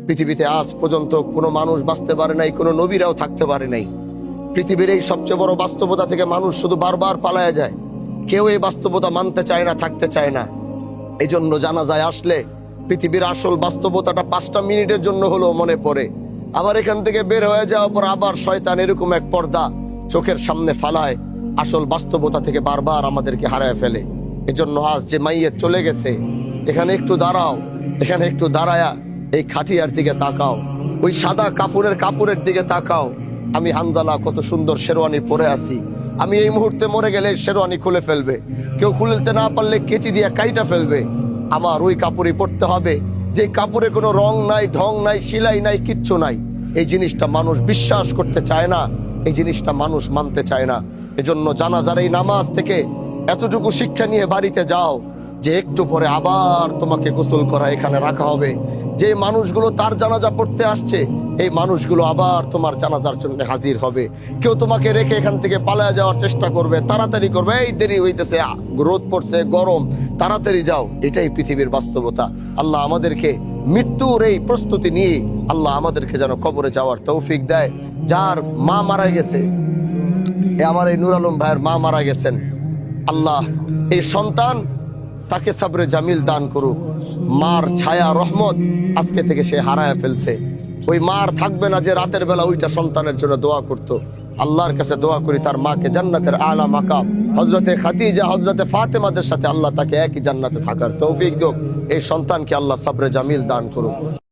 পৃথিবীতে আজ পর্যন্ত কোনো মানুষ বাঁচতে পারে নাই, কোনো নবীরাও থাকতে পারে নাই। পৃথিবীর এই সবচেয়ে বড় বাস্তবতা থেকে মানুষ শুধু বারবার পালায়া যায়। কেউ এই বাস্তবতা মানতে চায় না, থাকতে চায় না। এই জন্য জানাজায় আসলে পৃথিবীর আসল বাস্তবতাটা 5টা মিনিটের জন্য হলেও মনে পড়ে। আবার এখান থেকে বের হয়ে যাওয়ার পর আবার শয়তান এরকম এক পর্দা চোখের সামনে ফালায়, আসল বাস্তবতা থেকে বারবার আমাদেরকে হারায় ফেলে। এজন্য আজ যে মাইয়ের চলে গেছে, এখানে একটু দাঁড়াও, এখানে একটু দাঁড়ায়া এই খাটিয়ার দিকে তাকাও, ওই সাদা কাপড়ের দিকে তাকাও। আমি হানজালা কত সুন্দর শেরওয়ানি পরে আছি, আমি এই মুহূর্তে মরে গেলে শেরওয়ানি খুলে ফেলবে, কেউ খুলতে না পারলে কেচি দিয়ে কাইটা ফেলবে। আমার ওই কাপড়ই পরতে হবে যে কাপড়ে কোনো রং নাই, ঢং নাই, সেলাই নাই, কিচ্ছু নাই। এই জিনিসটা মানুষ বিশ্বাস করতে চায় না, এই জিনিসটা মানুষ মানতে চায় না। এজন্য জানাজার এই নামাজ থেকে এতটুকু শিক্ষা নিয়ে বাড়িতে যাও যে একটু পরে আবার তোমাকে গোসল করা এখানে রাখা হবে। যে মানুষগুলো তার জানাজা পড়তে আসছে, এই মানুষগুলো আবার তোমার জানাজার জন্য হাজির হবে। কেউ তোমাকে রেখে এখান থেকে পালায়া যাওয়ার চেষ্টা করবে, তাড়াতাড়ি করবে, এই দেরি হইতেছে, রোদ পড়ছে, গরম, তাড়াতাড়ি যাও। এটাই পৃথিবীর বাস্তবতা। আল্লাহ আমাদেরকে মৃত্যুর এই প্রস্তুতি নিয়ে আল্লাহ আমাদেরকে যেন কবরে যাওয়ার তৌফিক দেয়। যার মা মারা গেছে, আমার এই নুর আলম ভাইয়ের মা মারা গেছেন, আল্লাহ এই সন্তান তাকে সাবরে জামিল দান করুক। মার ছায়া রহমত আজকে থেকে সে হারায় ফেলছে। ওই মার থাকবে না যে রাতের বেলা ওইটা সন্তানের জন্য দোয়া করত। আল্লাহর কাছে দোয়া করি তার মাকে জান্নাতের আলা মাকাম হযরতে খাদিজা, হযরতে ফাতেমাদের সাথে আল্লাহ তাকে একই জান্নাতে থাকার তৌফিক দিক। এই সন্তানকে আল্লাহ সাবরে জামিল দান করুক।